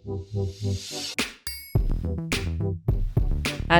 And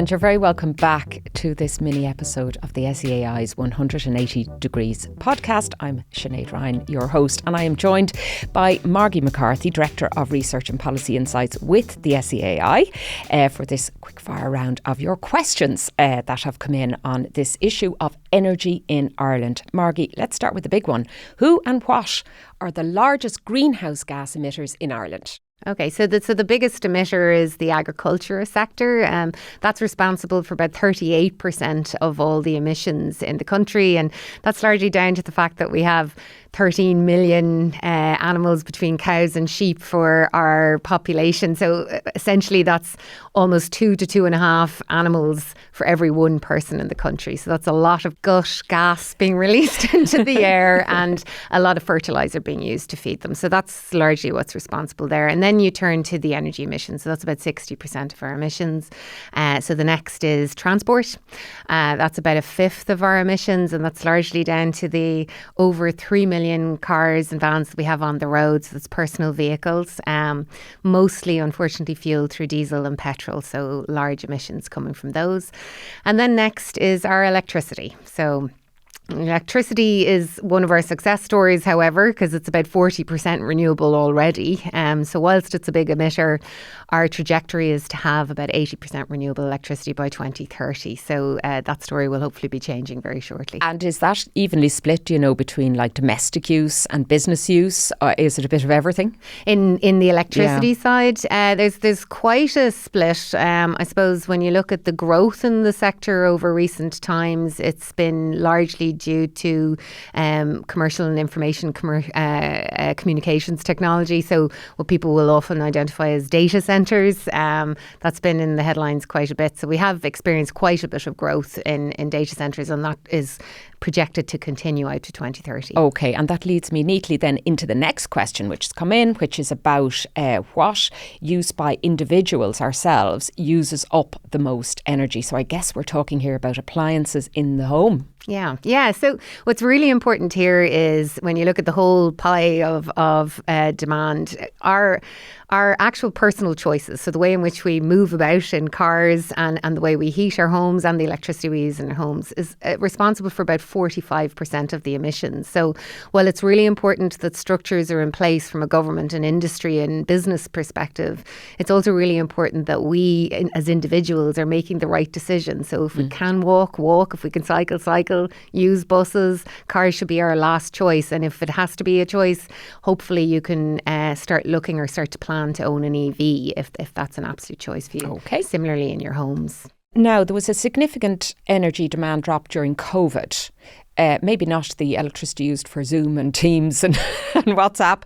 you're very welcome back to this mini episode of the SEAI's 180 Degrees podcast. I'm Sinead Ryan, your host, and I am joined by Margie McCarthy, Director of Research and Policy Insights with the SEAI, for this quick fire round of your questions that have come in on this issue of energy in Ireland. Margie, let's start with the big one. Who and what are the largest greenhouse gas emitters in Ireland? Okay, so the biggest emitter is the agriculture sector. That's responsible for about 38% of all the emissions in the country. And that's largely down to the fact that we have 13 million animals between cows and sheep for our population. So essentially that's almost 2 to 2.5 animals for every one person in the country. So that's a lot of gut gas being released into the air and a lot of fertiliser being used to feed them. So that's largely what's responsible there. And then you turn to the energy emissions. So that's about 60% of our emissions. So the next is transport. That's about 1/5 of our emissions, and that's largely down to the over 3 million cars and vans that we have on the roads. That's personal vehicles, mostly unfortunately fueled through diesel and petrol, so large emissions coming from those. And then next is our electricity. So electricity is one of our success stories, however, because it's about 40% renewable already. So whilst it's a big emitter, our trajectory is to have about 80% renewable electricity by 2030. So that story will hopefully be changing very shortly. And is that evenly split, between like domestic use and business use? Or is it a bit of everything? In the electricity side, there's quite a split. I suppose when you look at the growth in the sector over recent times, it's been largely due to commercial and information communications technology. So what people will often identify as data centres, that's been in the headlines quite a bit. So we have experienced quite a bit of growth in data centres, and that is projected to continue out to 2030. Okay, and that leads me neatly then into the next question which has come in, which is about what use by individuals ourselves uses up the most energy. So I guess we're talking here about appliances in the home. Yeah. So what's really important here is when you look at the whole pie of demand, our actual personal choices, so the way in which we move about in cars and the way we heat our homes and the electricity we use in our homes is responsible for about 45% of the emissions. So while it's really important that structures are in place from a government and industry and business perspective, it's also really important that we as individuals are making the right decisions. So if we can walk, if we can cycle, use buses, cars should be our last choice. And if it has to be a choice, hopefully you can start looking or start to plan to own an EV if that's an absolute choice for you. Okay. Similarly in your homes. Now, there was a significant energy demand drop during COVID. Maybe not the electricity used for Zoom and Teams and WhatsApp,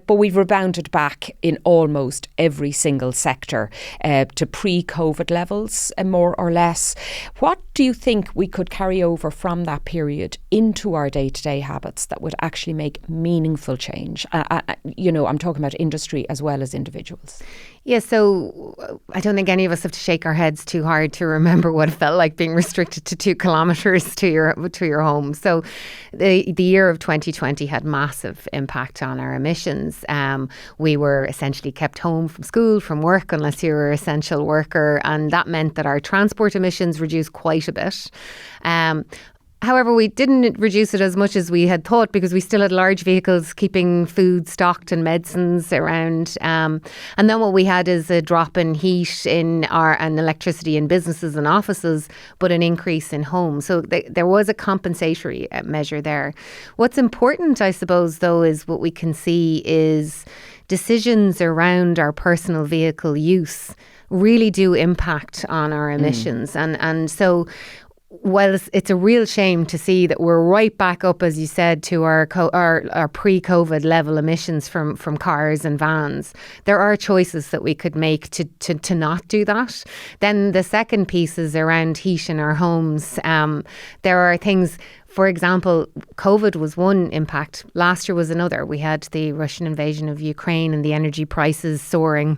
but we've rebounded back in almost every single sector to pre-COVID levels, more or less. What do you think we could carry over from that period into our day-to-day habits that would actually make meaningful change? I'm talking about industry as well as individuals. Yeah, so I don't think any of us have to shake our heads too hard to remember what it felt like being restricted to 2 kilometres to your home. So the year of 2020 had massive impact on our emissions. We were essentially kept home from school, from work, unless you were an essential worker, and that meant that our transport emissions reduced quite a bit. However, we didn't reduce it as much as we had thought because we still had large vehicles keeping food stocked and medicines around. And then what we had is a drop in heat and electricity in businesses and offices, but an increase in homes. So there was a compensatory measure there. What's important, I suppose, though, is what we can see is decisions around our personal vehicle use really do impact on our emissions. And so while it's a real shame to see that we're right back up, as you said, to our pre-COVID level emissions from cars and vans, there are choices that we could make to not do that. Then the second piece is around heat in our homes. There are things. For example, COVID was one impact. Last year was another. We had the Russian invasion of Ukraine and the energy prices soaring.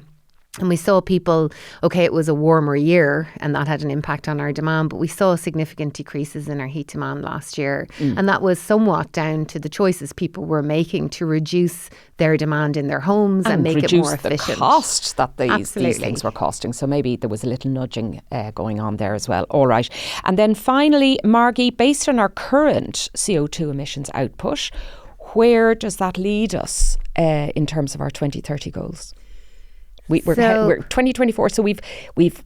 And we saw people, okay, it was a warmer year and that had an impact on our demand, but we saw significant decreases in our heat demand last year. And that was somewhat down to the choices people were making to reduce their demand in their homes and make it more efficient. Reduce the cost that these things were costing. So maybe there was a little nudging going on there as well. All right. And then finally, Margie, based on our current CO2 emissions output, where does that lead us in terms of our 2030 goals? We're 2024, so we've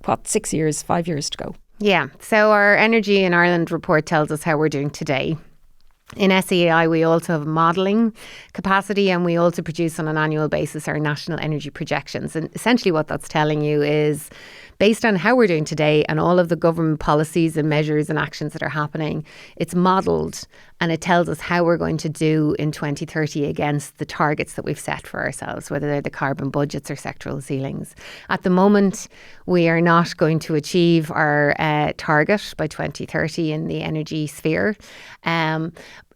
what, 5 years to go. Yeah. So our Energy in Ireland report tells us how we're doing today. In SEAI, we also have modelling capacity, and we also produce on an annual basis our national energy projections. And essentially what that's telling you is, based on how we're doing today and all of the government policies and measures and actions that are happening, it's modelled and it tells us how we're going to do in 2030 against the targets that we've set for ourselves, whether they're the carbon budgets or sectoral ceilings. At the moment, we are not going to achieve our target by 2030 in the energy sphere.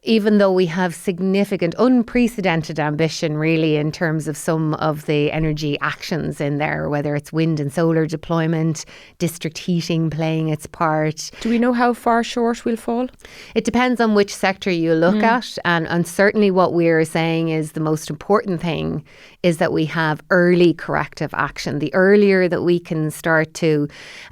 Even though we have significant, unprecedented ambition really in terms of some of the energy actions in there, whether it's wind and solar deployment, district heating playing its part. Do we know how far short we'll fall? It depends on which sector you look at. And certainly what we're saying is the most important thing is that we have early corrective action. The earlier that we can start to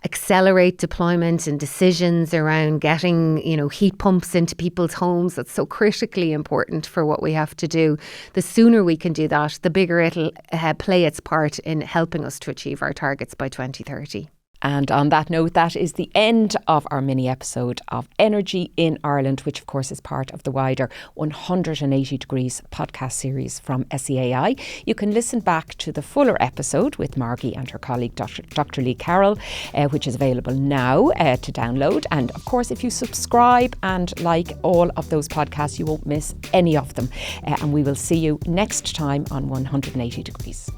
accelerate deployment and decisions around getting, heat pumps into people's homes, that's so critically important for what we have to do. The sooner we can do that, the bigger it'll play its part in helping us to achieve our targets by 2030. And on that note, that is the end of our mini episode of Energy in Ireland, which of course is part of the wider 180 Degrees podcast series from SEAI. You can listen back to the fuller episode with Margie and her colleague Dr. Lee Carroll, which is available now to download. And of course, if you subscribe and like all of those podcasts, you won't miss any of them. And we will see you next time on 180 Degrees.